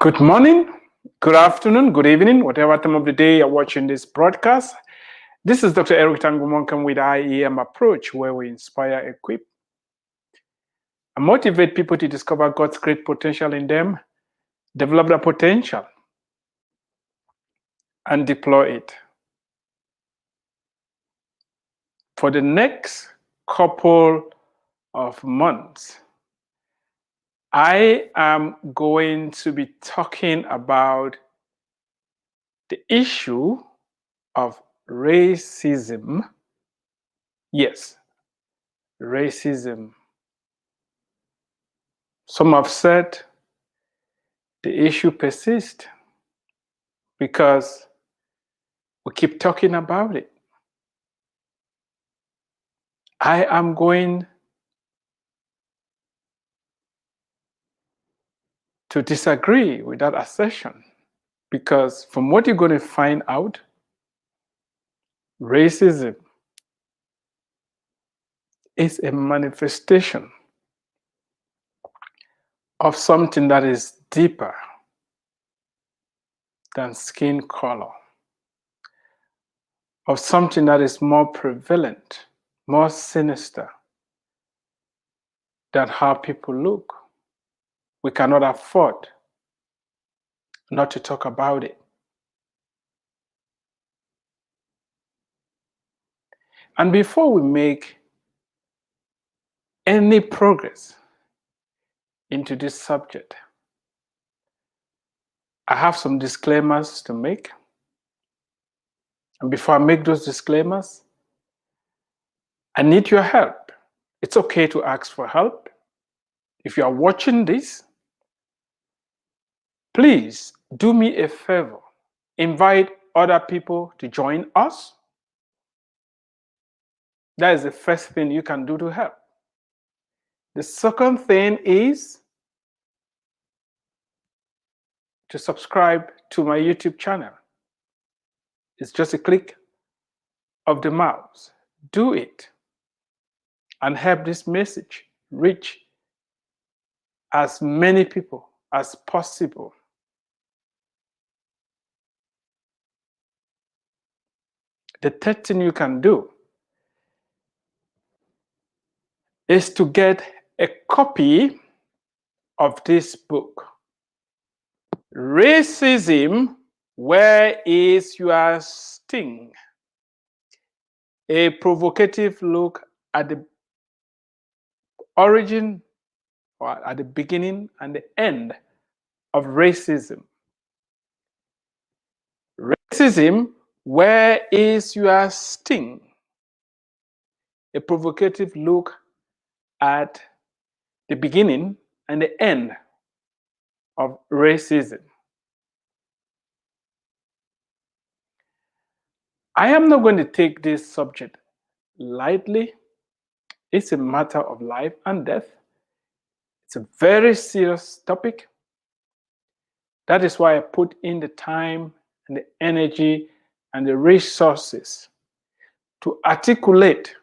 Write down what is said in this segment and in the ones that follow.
Good morning, good afternoon, good evening, whatever time of the day you're watching this broadcast. This is Dr. Eric Tangumonkan with IEM Approach, where we inspire, equip, and motivate people to discover God's great potential in them, develop their potential, and deploy it. For the next couple of months, I am going to be talking about the issue of racism. Yes, racism. Some have said the issue persists because we keep talking about it. I am going to disagree with that assertion because from what you're going to find out, racism is a manifestation of something that is deeper than skin color, of something that is more prevalent, more sinister than how people look. We cannot afford not to talk about it. And before we make any progress into this subject, I have some disclaimers to make. And before I make those disclaimers, I need your help. It's okay to ask for help. If you are watching this, please do me a favor. Invite other people to join us. That is the first thing you can do to help. The second thing is to subscribe to my YouTube channel. It's just a click of the mouse. Do it and help this message reach as many people as possible. The third thing you can do is to get a copy of this book, Racism, Where is Your Sting? A provocative look at the origin, or at the beginning and the end of racism. Racism, Where is Your Sting? A provocative look at the beginning and the end of racism. I am not going to take this subject lightly. It's a matter of life and death. It's a very serious topic. That is why I put in the time and the energy and the resources to articulate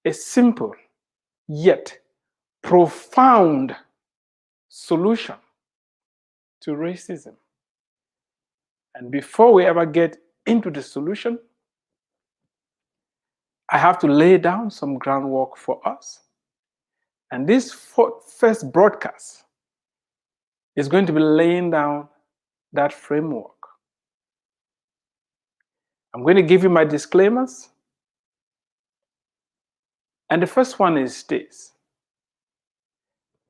a simple yet profound solution to racism. And before we ever get into the solution, I have to lay down some groundwork for us. And this first broadcast is going to be laying down that framework. I'm going to give you my disclaimers. And the first one is this: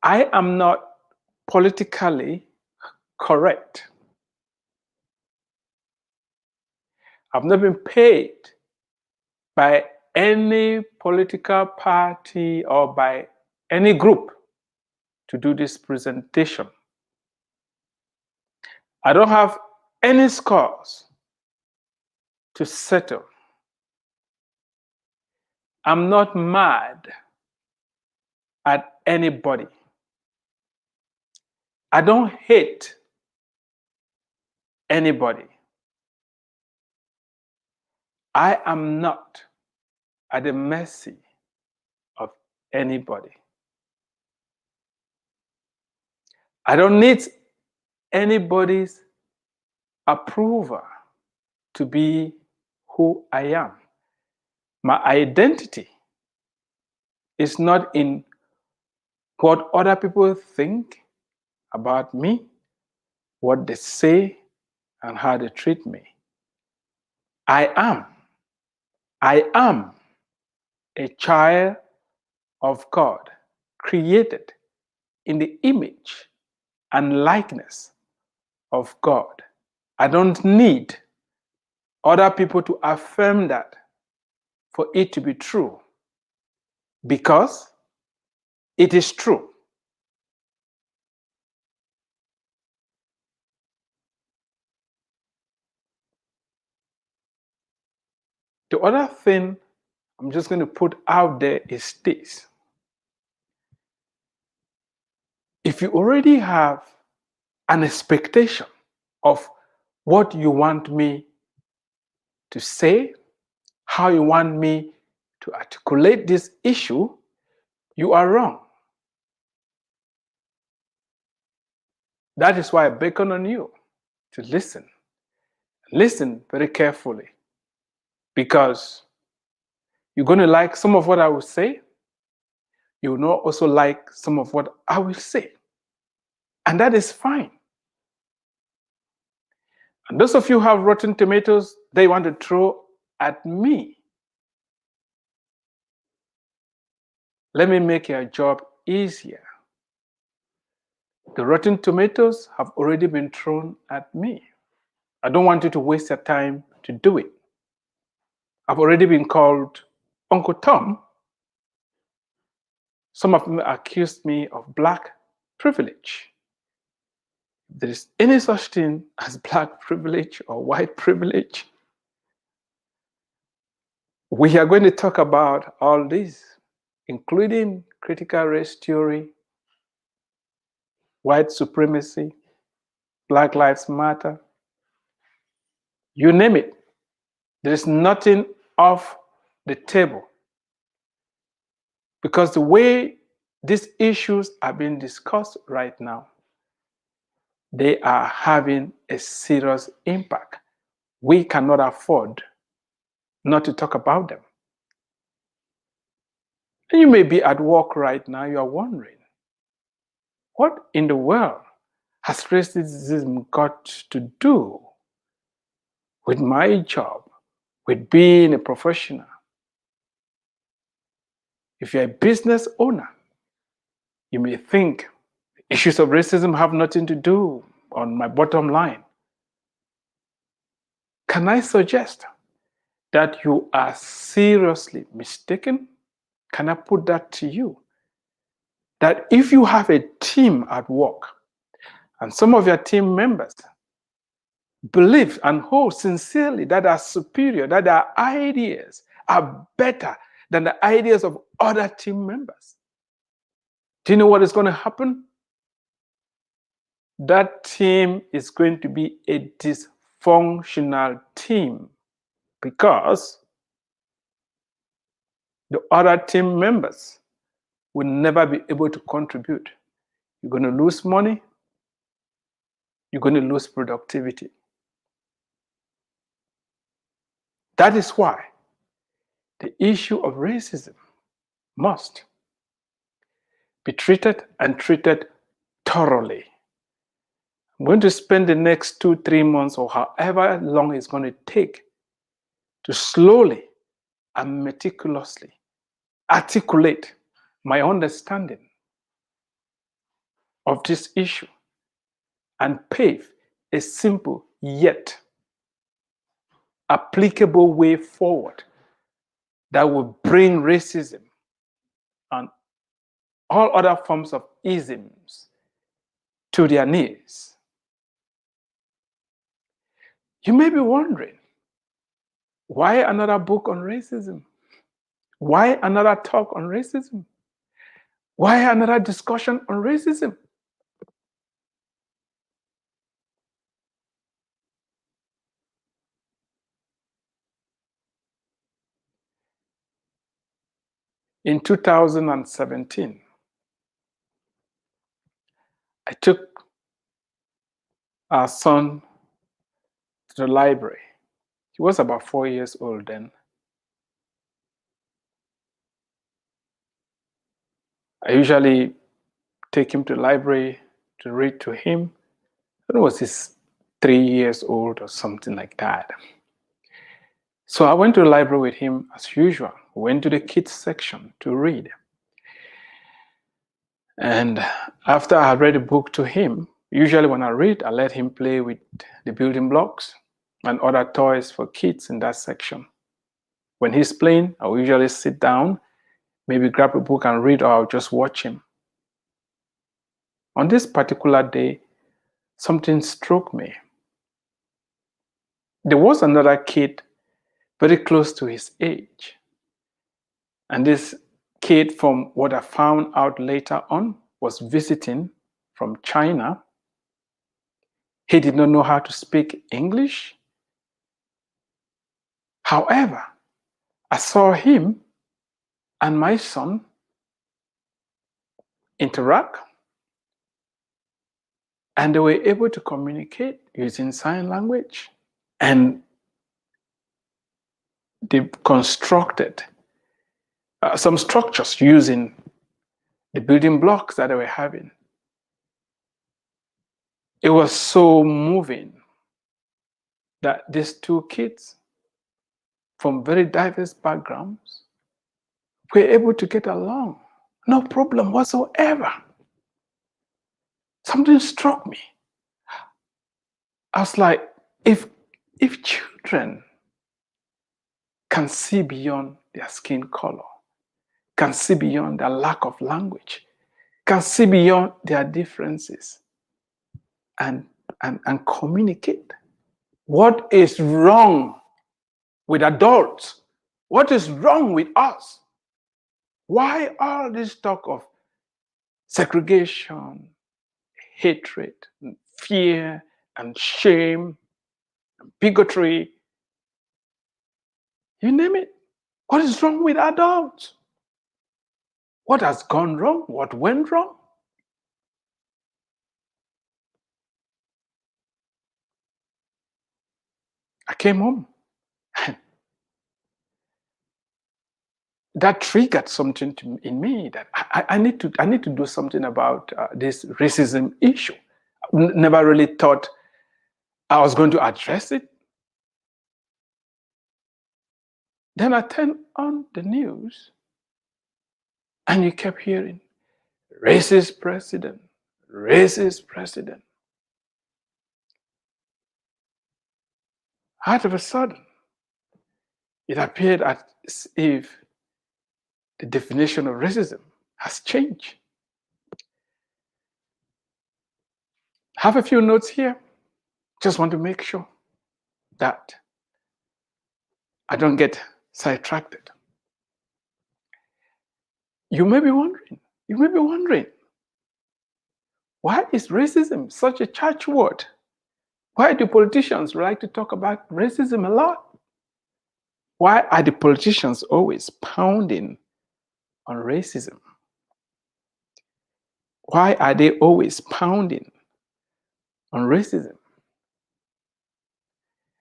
I am not politically correct. I've not been paid by any political party or by any group to do this presentation. I don't have any scores to settle. I'm not mad at anybody. I don't hate anybody. I am not at the mercy of anybody. I don't need anybody's approval to be who I am. My identity is not in what other people think about me, what they say, and how they treat me. I am a child of God, created in the image and likeness of God. I don't need other people to affirm that for it to be true, because it is true. The other thing I'm just going to put out there is this. If you already have an expectation of what you want me to say, how you want me to articulate this issue, you are wrong. That is why I beckon on you to listen. Listen very carefully, because you're going to like some of what I will say. You will not also like some of what I will say. And that is fine. And those of you who have rotten tomatoes, they want to throw at me. Let me make your job easier. The rotten tomatoes have already been thrown at me. I don't want you to waste your time to do it. I've already been called Uncle Tom. Some of them accused me of black privilege. If there is any such thing as black privilege or white privilege, we are going to talk about all this, including critical race theory, white supremacy, Black Lives Matter, you name it. There is nothing off the table, because the way these issues are being discussed right now, they are having a serious impact. We cannot afford not to talk about them. And you may be at work right now, you are wondering, what in the world has racism got to do with my job, with being a professional? If you're a business owner, you may think issues of racism have nothing to do on my bottom line. Can I suggest that you are seriously mistaken? Can I put that to you? That if you have a team at work and some of your team members believe and hold sincerely that are superior, that their ideas are better than the ideas of other team members, do you know what is going to happen? That team is going to be a dysfunctional team, because the other team members will never be able to contribute. You're going to lose money. You're going to lose productivity. That is why the issue of racism must be treated, and treated thoroughly. I'm going to spend the next 2-3 months, or however long it's going to take, to slowly and meticulously articulate my understanding of this issue and pave a simple yet applicable way forward that will bring racism and all other forms of isms to their knees. You may be wondering, why another book on racism? Why another talk on racism? Why another discussion on racism? In 2017, I took our son to the library. He was about 4 years old then. I usually take him to the library to read to him. It was his 3 years old or something like that. So I went to the library with him as usual. Went to the kids section to read. And after I read a book to him, usually when I read, I let him play with the building blocks and other toys for kids in that section. When he's playing, I'll usually sit down, maybe grab a book and read, or I'll just watch him. On this particular day, something struck me. There was another kid very close to his age. And this kid, from what I found out later on, was visiting from China. He did not know how to speak English. However, I saw him and my son interact, and they were able to communicate using sign language. And they constructed some structures using the building blocks that they were having. It was so moving that these two kids from very diverse backgrounds were able to get along. No problem whatsoever. Something struck me. I was like, if children can see beyond their skin color, can see beyond their lack of language, can see beyond their differences and communicate, what is wrong with adults? What is wrong with us? Why all this talk of segregation, hatred, and fear, and shame, and bigotry? You name it. What is wrong with adults? What has gone wrong? What went wrong? I came home. That triggered something in me that I need to do something about this racism issue. Never really thought I was going to address it. Then I turned on the news, and you kept hearing, racist president, racist president. Out of a sudden, it appeared as if the definition of racism has changed. I have a few notes here. Just want to make sure that I don't get sidetracked. You may be wondering, why is racism such a charged word? Why do politicians like to talk about racism a lot? Why are the politicians always pounding on racism? Why are they always pounding on racism?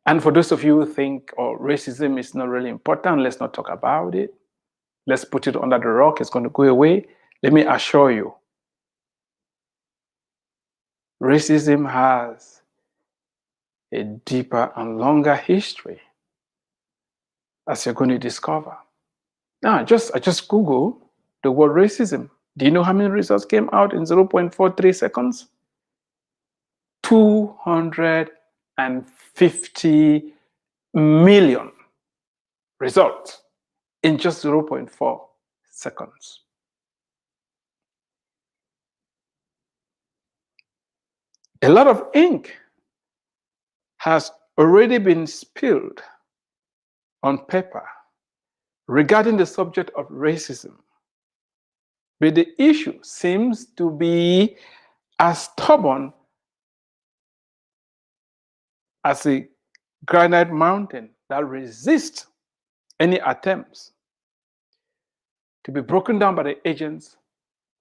And for those of you who think, oh, racism is not really important, let's not talk about it, let's put it under the rock, it's going to go away. Let me assure you, racism has a deeper and longer history, as you're going to discover. Now, I just Googled the word racism. Do you know how many results came out in 0.43 seconds? 250 million results in just 0.4 seconds. A lot of ink has already been spilled on paper regarding the subject of racism, but the issue seems to be as stubborn as a granite mountain that resists any attempts to be broken down by the agents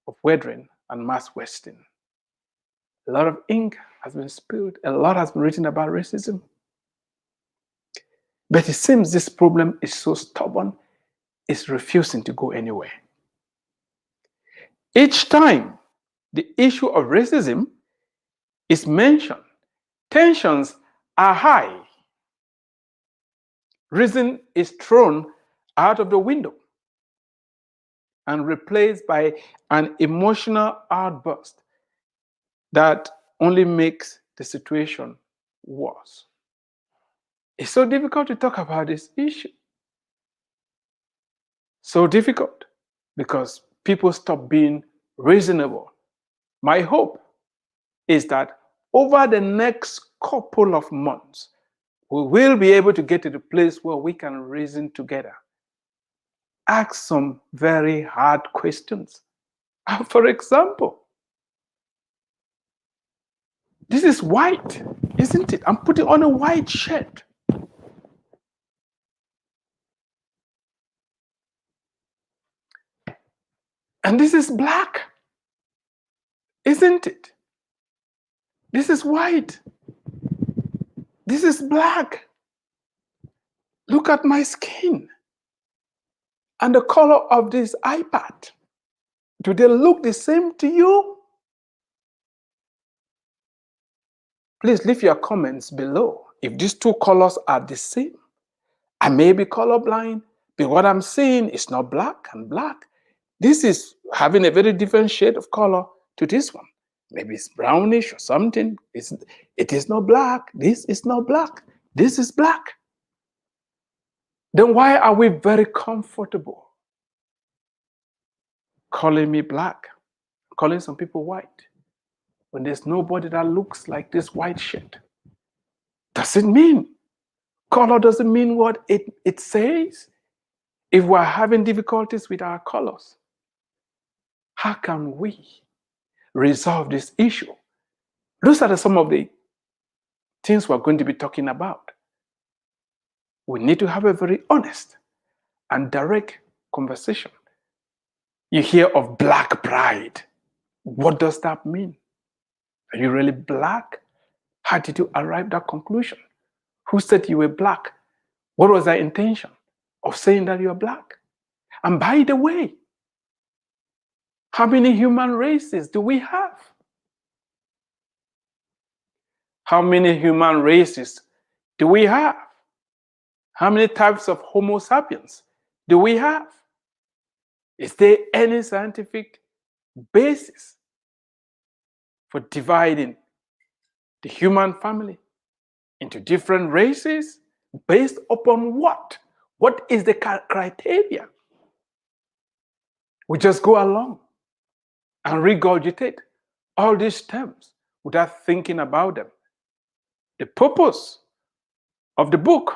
of weathering and mass wasting. A lot of ink has been spilled, a lot has been written about racism. But it seems this problem is so stubborn, it's refusing to go anywhere. Each time the issue of racism is mentioned, tensions are high. Reason is thrown out of the window and replaced by an emotional outburst that only makes the situation worse. It's so difficult to talk about this issue. So difficult because people stop being reasonable. My hope is that over the next couple of months, we will be able to get to the place where we can reason together. Ask some very hard questions. For example, this is white, isn't it? I'm putting on a white shirt. And this is black, isn't it? This is white. This is black. Look at my skin and the color of this iPad. Do they look the same to you? Please leave your comments below if these two colors are the same. I may be colorblind, but what I'm seeing is not black and black. This is having a very different shade of color to this one. Maybe it's brownish or something. It is not black. This is not black. This is black. Then why are we very comfortable calling me black, calling some people white, when there's nobody that looks like this white shirt? Does it mean color doesn't mean what it says? If we're having difficulties with our colors, how can we resolve this issue? Those are some of the things we're going to be talking about. We need to have a very honest and direct conversation. You hear of black pride. What does that mean? Are you really black? How did you arrive at that conclusion? Who said you were black? What was their intention of saying that you are black? And by the way, how many human races do we have? How many human races do we have? How many types of Homo sapiens do we have? Is there any scientific basis for dividing the human family into different races based upon what? What is the criteria? We just go along and regurgitate all these terms without thinking about them. The purpose of the book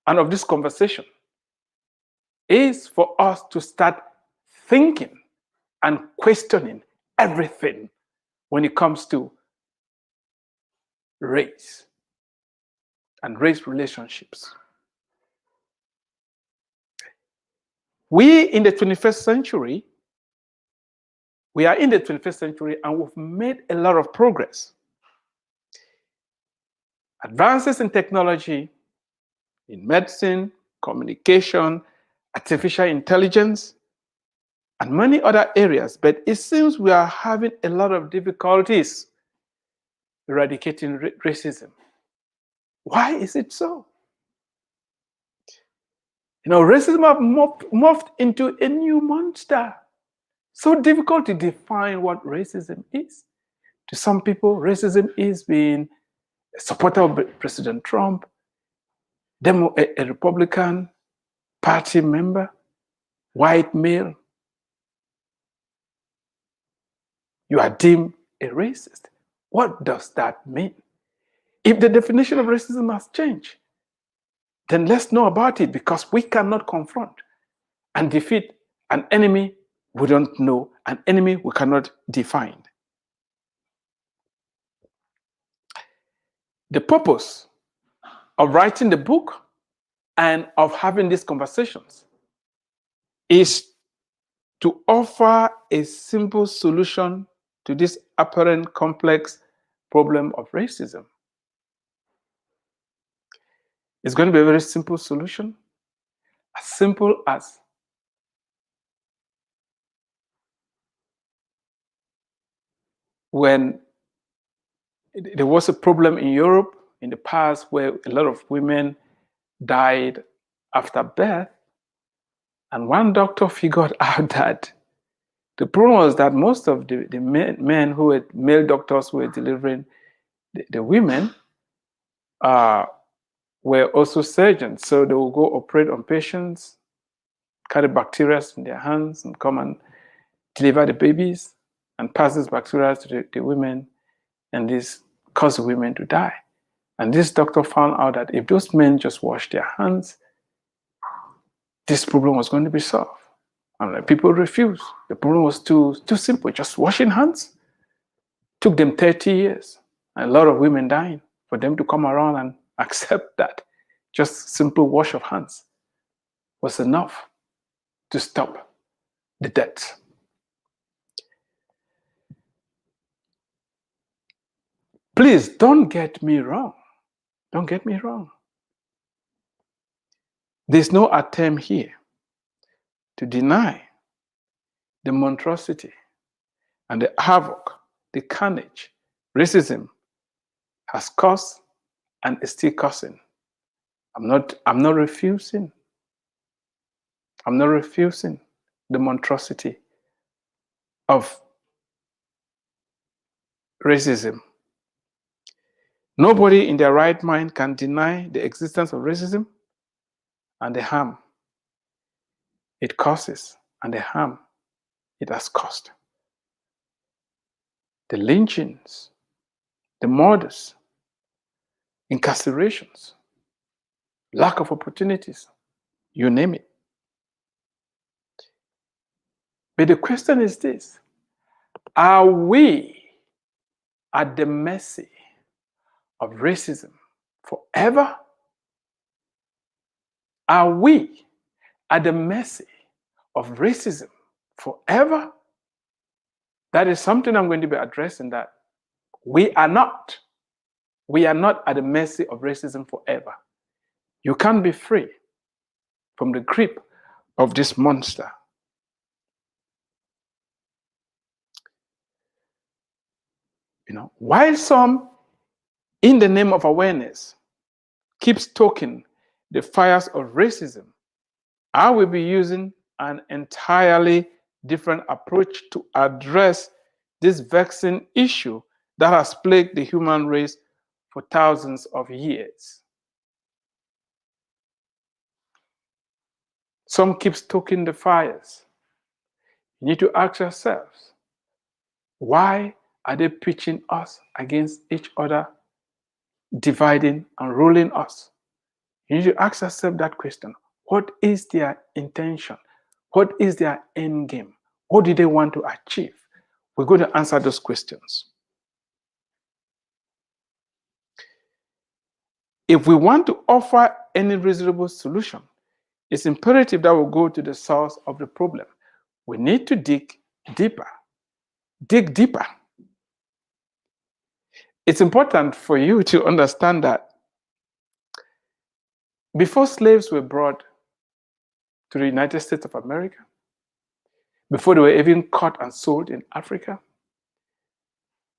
and of this conversation is for us to start thinking and questioning everything when it comes to race and race relationships. We in the 21st century, we are in the 21st century and we've made a lot of progress. Advances in technology, in medicine, communication, artificial intelligence, and many other areas, but it seems we are having a lot of difficulties eradicating racism. Why is it so? You know, racism has morphed into a new monster. So difficult to define what racism is. To some people, racism is being a supporter of President Trump, a Republican Party member, white male. You are deemed a racist. What does that mean? If the definition of racism has changed, then let's know about it, because we cannot confront and defeat an enemy we don't know, an enemy we cannot define. The purpose of writing the book and of having these conversations is to offer a simple solution to this apparent complex problem of racism? It's going to be a very simple solution, as simple as when there was a problem in Europe in the past where a lot of women died after birth, and one doctor figured out that the problem was that most of the men who were male doctors who were delivering the women were also surgeons. So they will go operate on patients, carry bacteria in their hands, and come and deliver the babies and pass this bacteria to the women, and this caused the women to die. And this doctor found out that if those men just washed their hands, this problem was going to be solved. And people refused. The problem was too simple. Just washing hands took them 30 years. And a lot of women dying for them to come around and accept that just simple wash of hands was enough to stop the deaths. Please don't get me wrong. Don't get me wrong. There's no attempt here to deny the monstrosity and the havoc, the carnage racism has caused and is still causing. I'm not refusing. I'm not refusing the monstrosity of racism. Nobody in their right mind can deny the existence of racism and the harm it causes and the harm it has caused. The lynchings, the murders, incarcerations, lack of opportunities, you name it. But the question is this: are we at the mercy of racism forever? Are we at the mercy of racism forever? That is something I'm going to be addressing, that we are not. We are not at the mercy of racism forever. You can't be free from the grip of this monster. While some, in the name of awareness, keep stoking the fires of racism, I will be using an entirely different approach to address this vexing issue that has plagued the human race for thousands of years. Some keep stoking the fires. You need to ask yourselves, why are they pitching us against each other, dividing and ruling us? You need to ask yourself that question. What is their intention? What is their end game? What do they want to achieve? We're going to answer those questions. If we want to offer any reasonable solution, it's imperative that we go to the source of the problem. We need to dig deeper. Dig deeper. It's important for you to understand that before slaves were brought to the United States of America, before they were even caught and sold in Africa,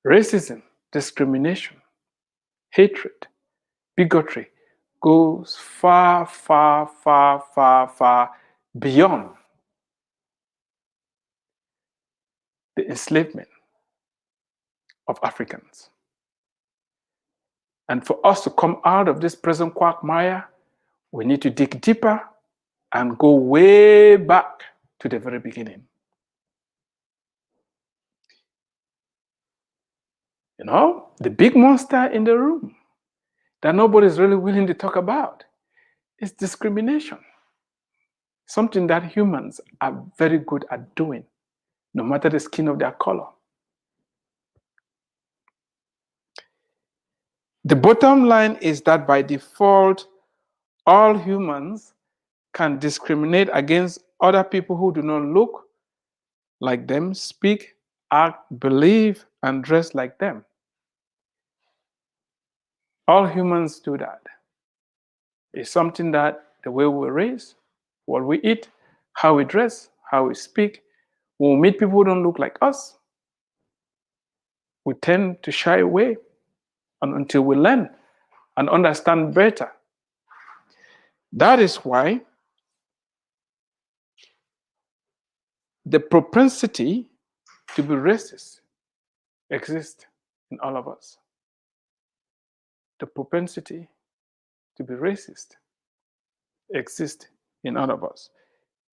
racism, discrimination, hatred, bigotry goes far, far, far, far, far beyond the enslavement of Africans. And for us to come out of this present quagmire, we need to dig deeper and go way back to the very beginning. The big monster in the room that nobody's really willing to talk about is discrimination. Something that humans are very good at doing, no matter the skin of their color. The bottom line is that by default, all humans can discriminate against other people who do not look like them, speak, act, believe, and dress like them. All humans do that. It's something that the way we raise, what we eat, how we dress, how we speak, when we meet people who don't look like us, we tend to shy away until we learn and understand better. That is why the propensity to be racist exists in all of us. The propensity to be racist exists in all of us.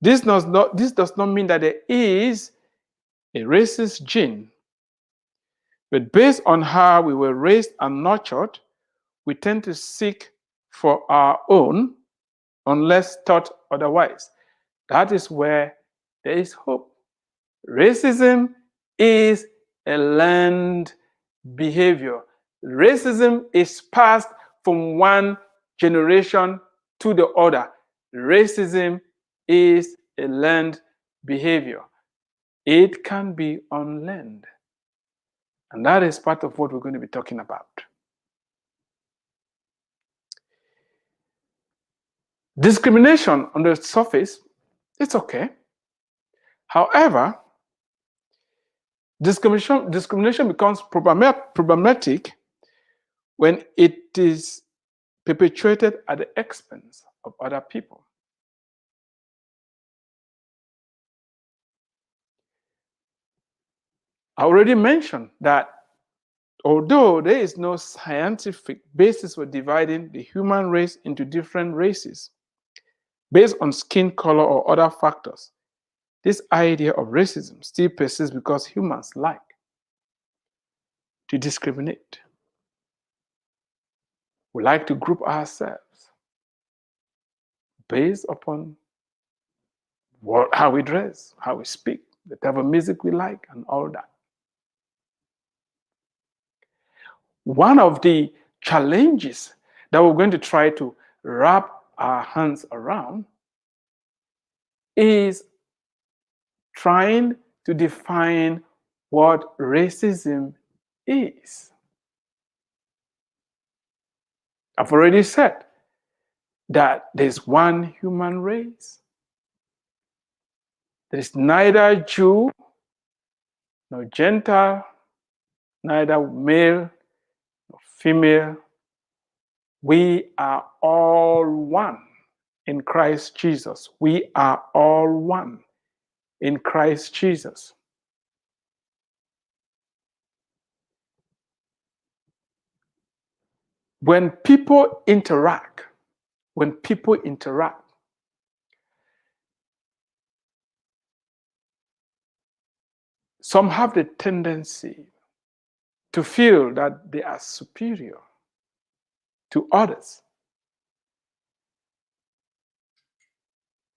This does not mean that there is a racist gene, but based on how we were raised and nurtured, we tend to seek for our own unless taught otherwise. That is where there is hope. Racism is a learned behavior. Racism is passed from one generation to the other. Racism is a learned behavior. It can be unlearned. And that is part of what we're going to be talking about. Discrimination on the surface, it's okay. However, discrimination becomes problematic when it is perpetuated at the expense of other people. I already mentioned that although there is no scientific basis for dividing the human race into different races based on skin color or other factors, this idea of racism still persists because humans like to discriminate. We like to group ourselves based upon how we dress, how we speak, the type of music we like, and all that. One of the challenges that we're going to try to wrap our hands around is trying to define what racism is. I've already said that there's one human race. There is neither Jew nor Gentile, neither male nor female. We are all one in Christ Jesus. We are all one in Christ Jesus. When people interact, some have the tendency to feel that they are superior to others.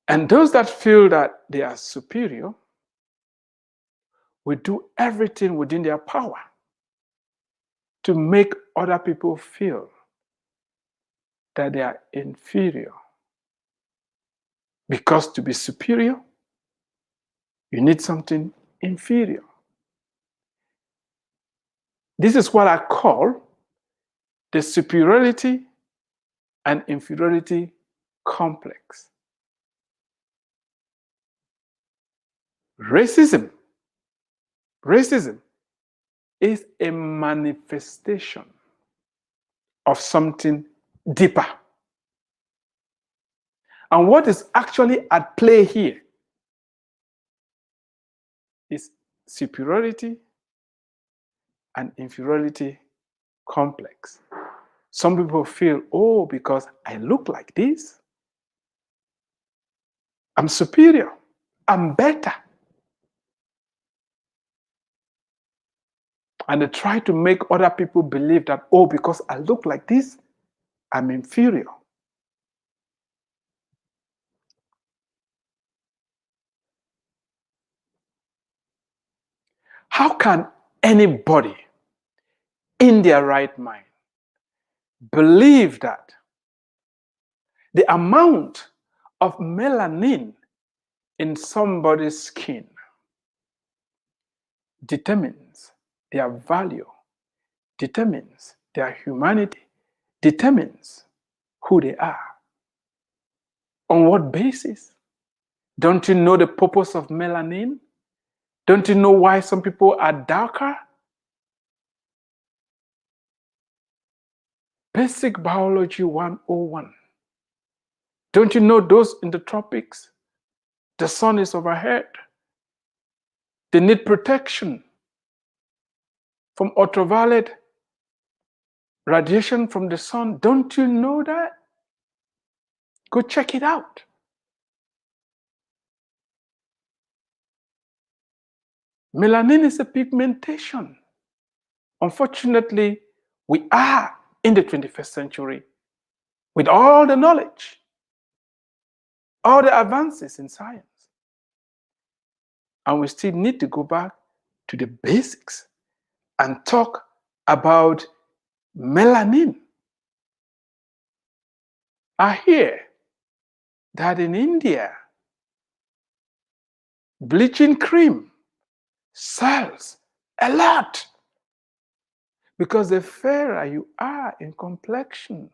And those that feel that they are superior will do everything within their power to make other people feel that they are inferior. Because to be superior, you need something inferior. This is what I call the superiority and inferiority complex. Racism is a manifestation of something deeper. And what is actually at play here is superiority and inferiority complex. Some people feel, oh, because I look like this, I'm superior, I'm better. And they try to make other people believe that, oh, because I look like this, I'm inferior. How can anybody in their right mind believe that the amount of melanin in somebody's skin determines their value, determines their humanity, determines who they are. On what basis? Don't you know the purpose of melanin? Don't you know why some people are darker? Basic Biology 101. Don't you know those in the tropics? The sun is overhead. They need protection from ultraviolet radiation from the sun. Don't you know that? Go check it out. Melanin is a pigmentation. Unfortunately, we are in the 21st century with all the knowledge, all the advances in science. And we still need to go back to the basics and talk about melanin. I hear that in India, bleaching cream sells a lot because the fairer you are in complexion,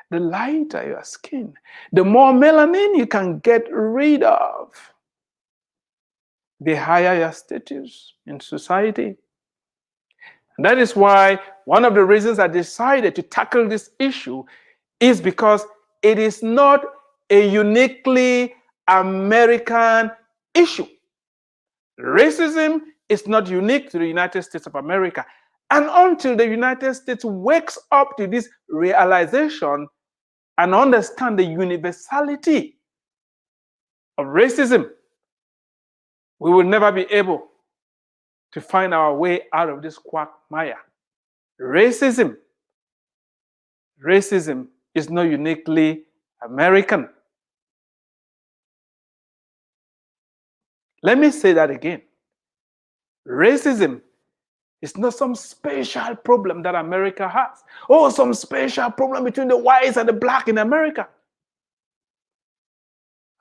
the lighter your skin, the more melanin you can get rid of, the higher your status in society. And that is why one of the reasons I decided to tackle this issue is because it is not a uniquely American issue. Racism is not unique to the United States of America. And until the United States wakes up to this realization and understand the universality of racism, we will never be able to find our way out of this quagmire. Racism is not uniquely American. Let me say that again. Racism is not some special problem that America has. Oh, some special problem between the whites and the black in America.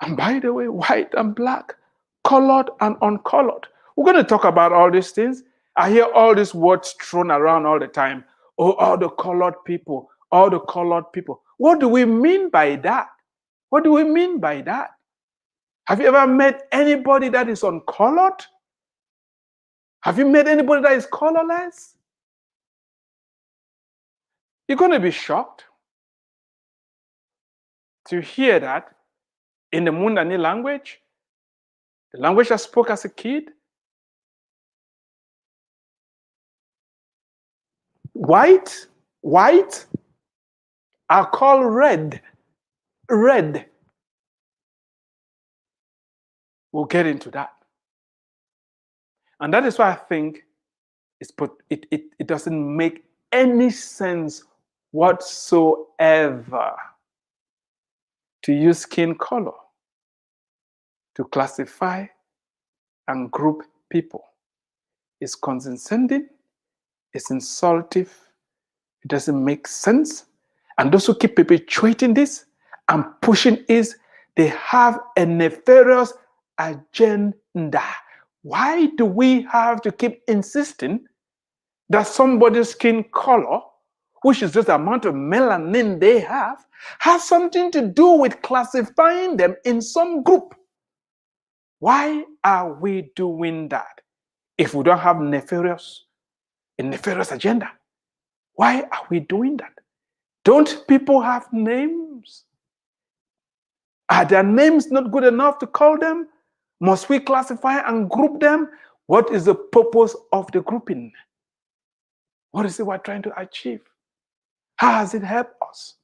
And by the way, white and black, colored and uncolored. We're going to talk about all these things. I hear all these words thrown around all the time. Oh, all the colored people, all the colored people. What do we mean by that? What do we mean by that? Have you ever met anybody that is uncolored? Have you met anybody that is colorless? You're going to be shocked to hear that in the Mundani language, the language I spoke as a kid, white are called red. Red. We'll get into that. And that is why I think it doesn't make any sense whatsoever to use skin color to classify and group people. It's condescending, it's insultive, it doesn't make sense. And those who keep perpetuating this and pushing it, they have a nefarious agenda. Why do we have to keep insisting that somebody's skin color, which is just the amount of melanin they have, has something to do with classifying them in some group? Why are we doing that if we don't have a nefarious agenda? Why are we doing that? Don't people have names? Are their names not good enough to call them? Must we classify and group them? What is the purpose of the grouping? What is it we're trying to achieve? How has it helped us?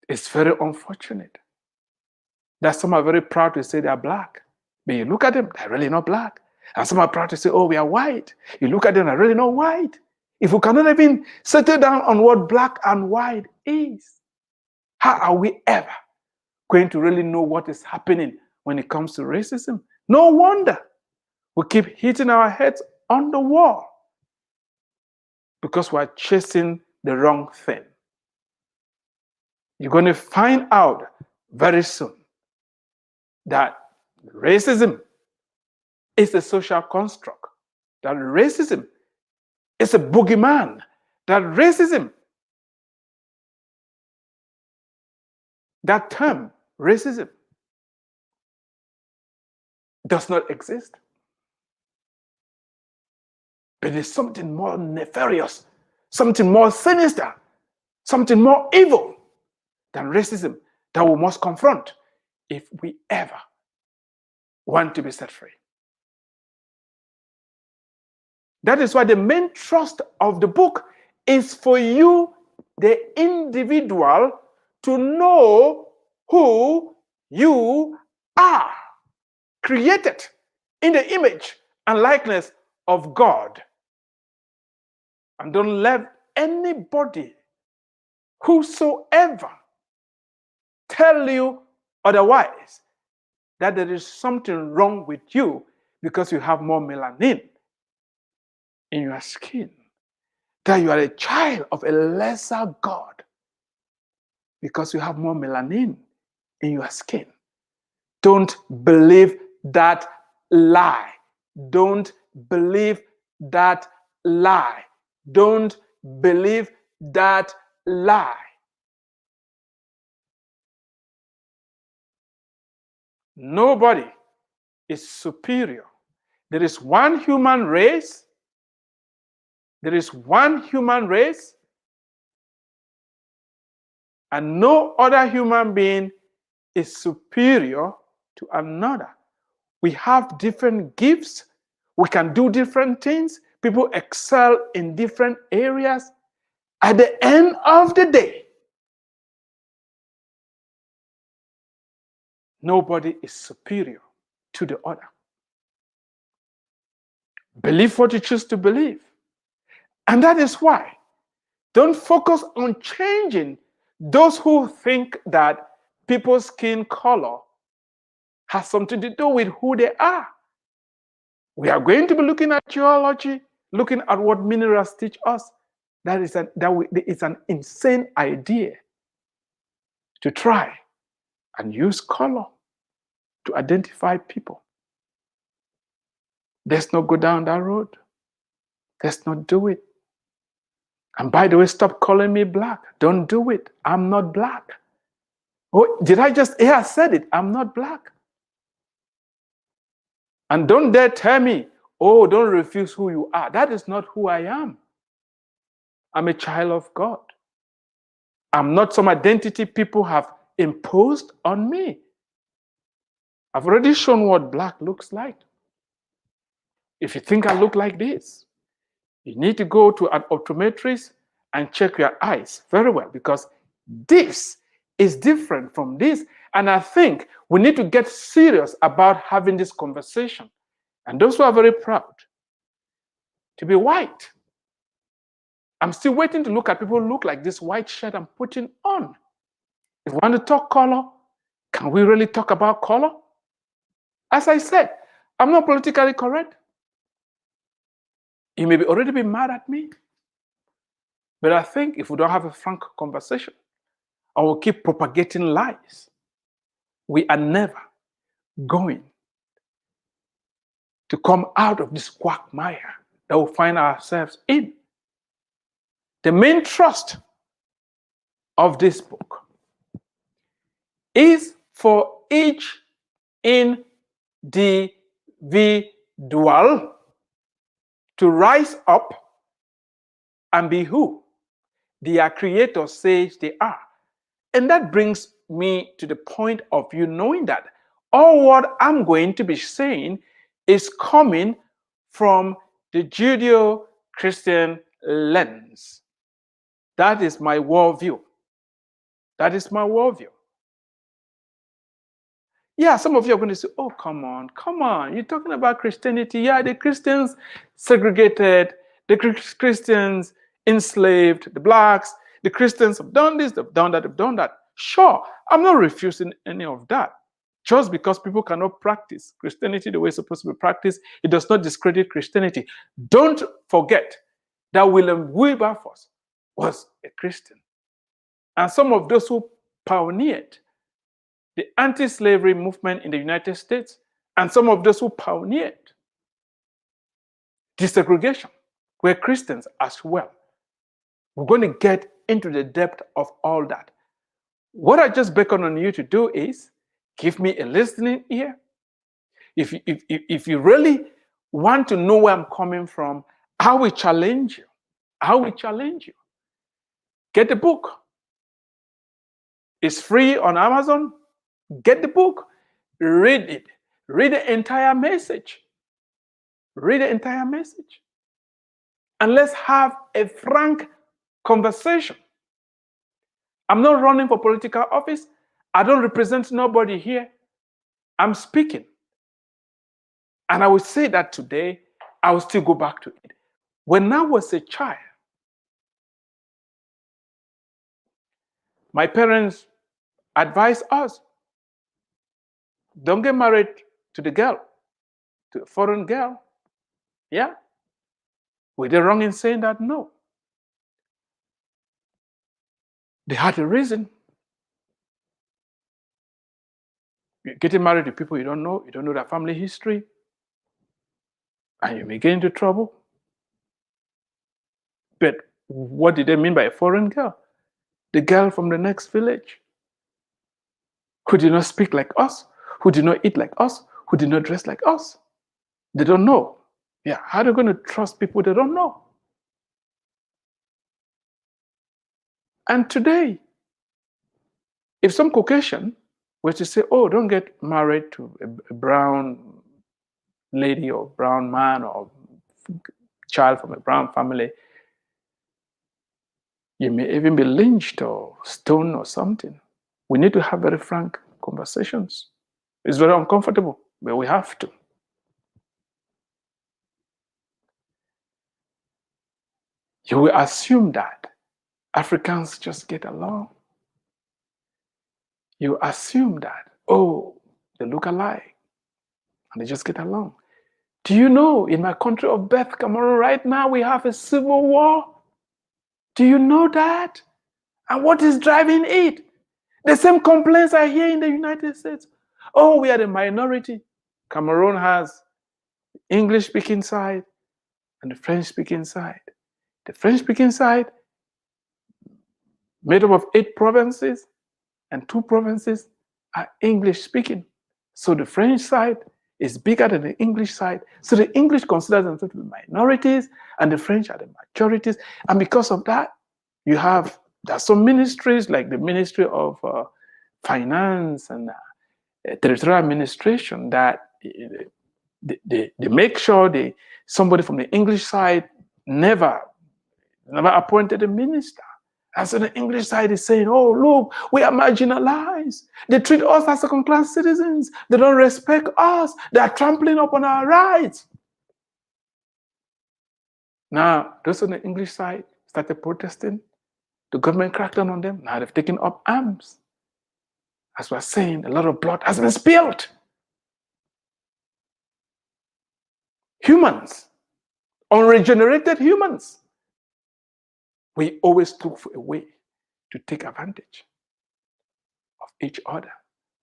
It's very unfortunate that some are very proud to say they're black. But you look at them, they're really not black. And some are proud to say, oh, we are white. You look at them, they're really not white. If we cannot even settle down on what black and white is, how are we ever going to really know what is happening when it comes to racism? No wonder we keep hitting our heads on the wall because we're chasing the wrong thing. You're going to find out very soon that racism is a social construct, that racism is a boogeyman, that racism, that term, racism, does not exist. But there's something more nefarious, something more sinister, something more evil than racism that we must confront if we ever want to be set free. That is why the main thrust of the book is for you, the individual, to know who you are, created in the image and likeness of God. And don't let anybody, whosoever, tell you otherwise, that there is something wrong with you because you have more melanin in your skin, that you are a child of a lesser God because you have more melanin in your skin. Don't believe that lie. Don't believe that lie. Don't believe that lie. Nobody is superior. There is one human race. There is one human race, and no other human being is superior to another. We have different gifts. We can do different things. People excel in different areas. At the end of the day, nobody is superior to the other. Believe what you choose to believe. And that is why don't focus on changing those who think that people's skin color has something to do with who they are. We are going to be looking at geology, looking at what minerals teach us. That is an insane idea to try and use color to identify people. Let's not go down that road. Let's not do it. And by the way, stop calling me black. Don't do it. I'm not black. Oh, did I just, yeah, I said it. I'm not black. And don't dare tell me, oh, don't refuse who you are. That is not who I am. I'm a child of God. I'm not some identity people have imposed on me. I've already shown what black looks like. If you think I look like this, you need to go to an optometrist and check your eyes very well, because this is different from this. And I think we need to get serious about having this conversation. And those who are very proud to be white, I'm still waiting to look at people who look like this white shirt I'm putting on. If we want to talk color, can we really talk about color? As I said, I'm not politically correct. You may already be mad at me. But I think if we don't have a frank conversation and we'll keep propagating lies, we are never going to come out of this quagmire that we find ourselves in. The main thrust of this book is for each individual to rise up and be who their creator says they are. And that brings me to the point of you knowing that all what I'm going to be saying is coming from the Judeo-Christian lens. That is my worldview. That is my worldview. Yeah, some of you are going to say, oh, come on. You're talking about Christianity. Yeah, the Christians segregated, the Christians enslaved the blacks, the Christians have done this, they've done that, they've done that. Sure, I'm not refusing any of that. Just because people cannot practice Christianity the way it's supposed to be practiced, it does not discredit Christianity. Don't forget that William Wilberforce was a Christian. And some of those who pioneered the anti-slavery movement in the United States, and some of those who pioneered desegregation were Christians as well. We're going to get into the depth of all that. What I just beckon on you to do is give me a listening ear. If you really want to know where I'm coming from, I will challenge you. I will challenge you. Get the book. It's free on Amazon. Get the book. Read it. Read the entire message. Read the entire message. And let's have a frank conversation. I'm not running for political office. I don't represent nobody here. I'm speaking. And I will say that today, I will still go back to it. When I was a child, my parents advised us, don't get married to the girl, to a foreign girl. Yeah? Were they wrong in saying that? No. They had a reason. You're getting married to people you don't know their family history, and you may get into trouble. But what did they mean by a foreign girl? The girl from the next village, who did not speak like us, who did not eat like us, who did not dress like us. They don't know. Yeah, how are they going to trust people they don't know? And today, if some Caucasian were to say, oh, don't get married to a brown lady or brown man or child from a brown family, you may even be lynched or stoned or something. We need to have very frank conversations. It's very uncomfortable, but we have to. You will assume that Africans just get along. You assume that, oh, they look alike and they just get along. Do you know in my country of birth, Cameroon, right now we have a civil war? Do you know that? And what is driving it? The same complaints I hear in the United States. Oh, we are the minority. Cameroon has the English-speaking side and the French-speaking side. The French-speaking side, made up of 8 provinces, and 2 provinces are English-speaking. So the French side is bigger than the English side. So the English consider themselves to be minorities, and the French are the majorities. And because of that, there's some ministries like the Ministry of Finance and Territorial Administration that they make sure somebody from the English side never appointed a minister. And so the English side is saying, oh, look, we are marginalized. They treat us as second-class citizens. They don't respect us. They are trampling upon our rights. Now, those on the English side started protesting. The government cracked down on them. Now they've taken up arms. As we're saying, a lot of blood has been spilled. Humans, unregenerated humans, we always look for a way to take advantage of each other.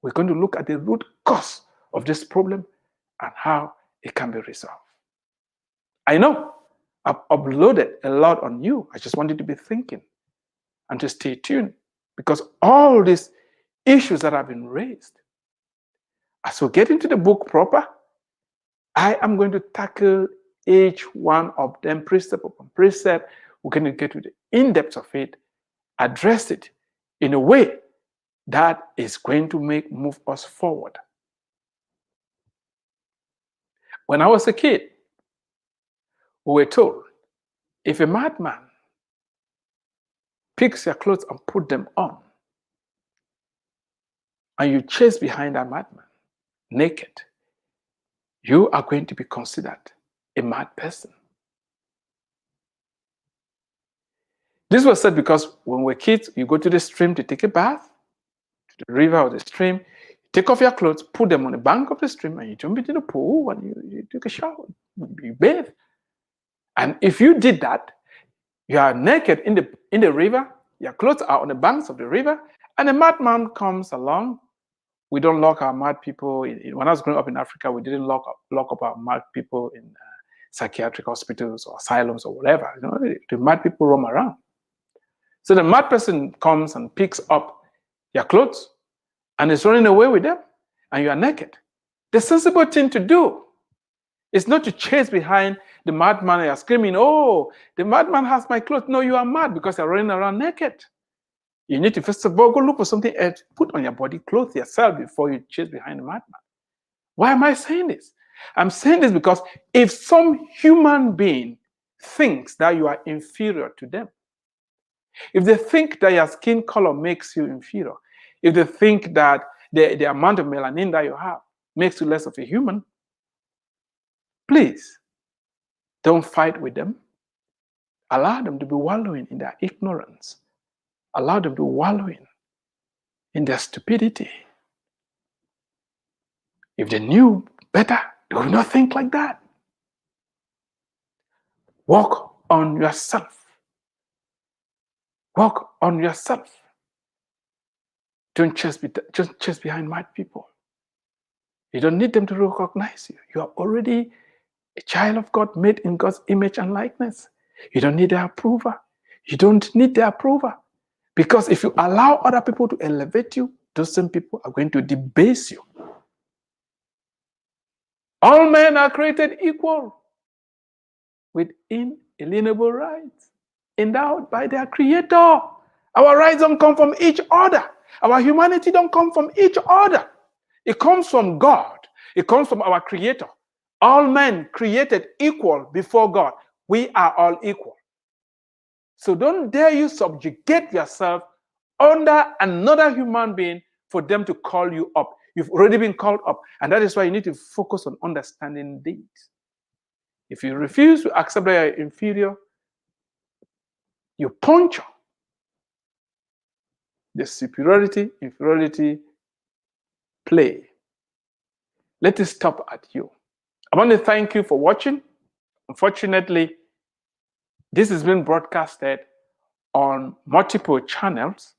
We're going to look at the root cause of this problem and how it can be resolved. I know I've uploaded a lot on you. I just want you to be thinking and to stay tuned, because all these issues that have been raised, as we get into the book proper, I am going to tackle each one of them precept upon precept. We're going to get to the in-depth of it, address it in a way that is going to move us forward. When I was a kid, we were told, if a madman picks your clothes and put them on, and you chase behind that madman naked, you are going to be considered a mad person. This was said because when we're kids, you go to the stream to take a bath, to the river or the stream, take off your clothes, put them on the bank of the stream, and you jump into the pool and you take a shower, you bathe. And if you did that, you are naked in the river, your clothes are on the banks of the river, and a madman comes along. We don't lock our mad people. When I was growing up in Africa, we didn't lock up our mad people in psychiatric hospitals or asylums or whatever. The mad people roam around. So the mad person comes and picks up your clothes and is running away with them, and you are naked. The sensible thing to do is not to chase behind the madman and you're screaming, oh, the madman has my clothes. No, you are mad because you're running around naked. You need to first of all go look for something else, put on your body, clothe yourself before you chase behind the madman. Why am I saying this? I'm saying this because if some human being thinks that you are inferior to them, if they think that your skin color makes you inferior, if they think that the amount of melanin that you have makes you less of a human, please don't fight with them. Allow them to be wallowing in their ignorance. Allow them to be wallowing in their stupidity. If they knew better, they would not think like that. Work on yourself. Work on yourself. Don't chase behind mad people. You don't need them to recognize you. You are already a child of God, made in God's image and likeness. You don't need their approval. You don't need their approval. Because if you allow other people to elevate you, those same people are going to debase you. All men are created equal with inalienable rights endowed by their Creator. Our rights don't come from each other. Our humanity don't come from each other. It comes from God. It comes from our Creator. All men created equal before God. We are all equal. So don't dare you subjugate yourself under another human being for them to call you up. You've already been called up. And that is why you need to focus on understanding these. If you refuse to accept that you're inferior, you puncture the superiority-inferiority play. Let it stop at you. I want to thank you for watching. Unfortunately, this has been broadcasted on multiple channels,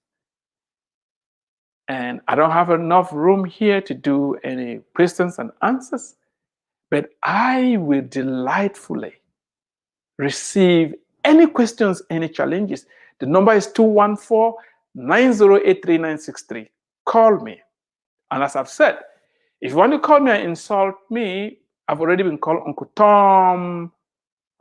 and I don't have enough room here to do any questions and answers, but I will delightfully receive any questions, any challenges. The number is 214-908-3963. Call me. And as I've said, if you want to call me and insult me, I've already been called Uncle Tom.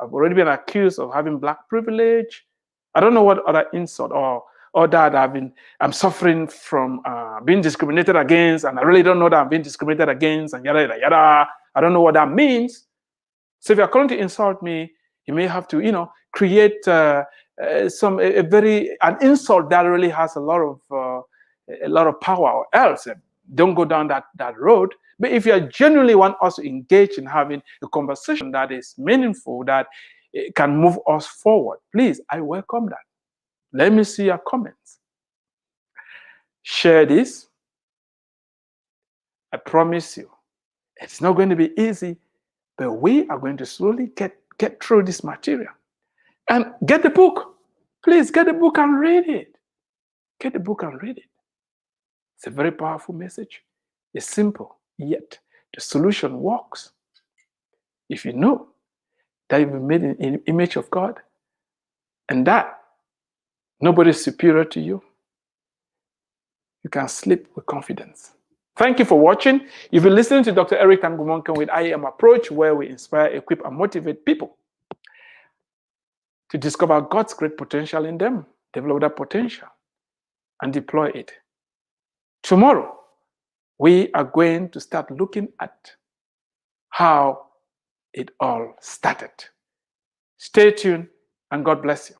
I've already been accused of having black privilege. I don't know what other insult or that I'm suffering from being discriminated against, and I really don't know that I'm being discriminated against, and yada, yada, yada. I don't know what that means. So if you're calling to insult me, you may have to, create an insult that really has a lot of power, or else don't go down that road. But if you genuinely want us to engage in having a conversation that is meaningful, that can move us forward, please, I welcome that. Let me see your comments. Share this. I promise you, it's not going to be easy, but we are going to slowly get through this material. And get the book. Please get the book and read it. Get the book and read it. It's a very powerful message. It's simple, yet the solution works. If you know that you've been made in the image of God and that nobody is superior to you, you can sleep with confidence. Thank you for watching. You've been listening to Dr. Eric Tangumonkan with I Am Approach, where we inspire, equip, and motivate people to discover God's great potential in them, develop that potential, and deploy it. Tomorrow, we are going to start looking at how it all started. Stay tuned, and God bless you.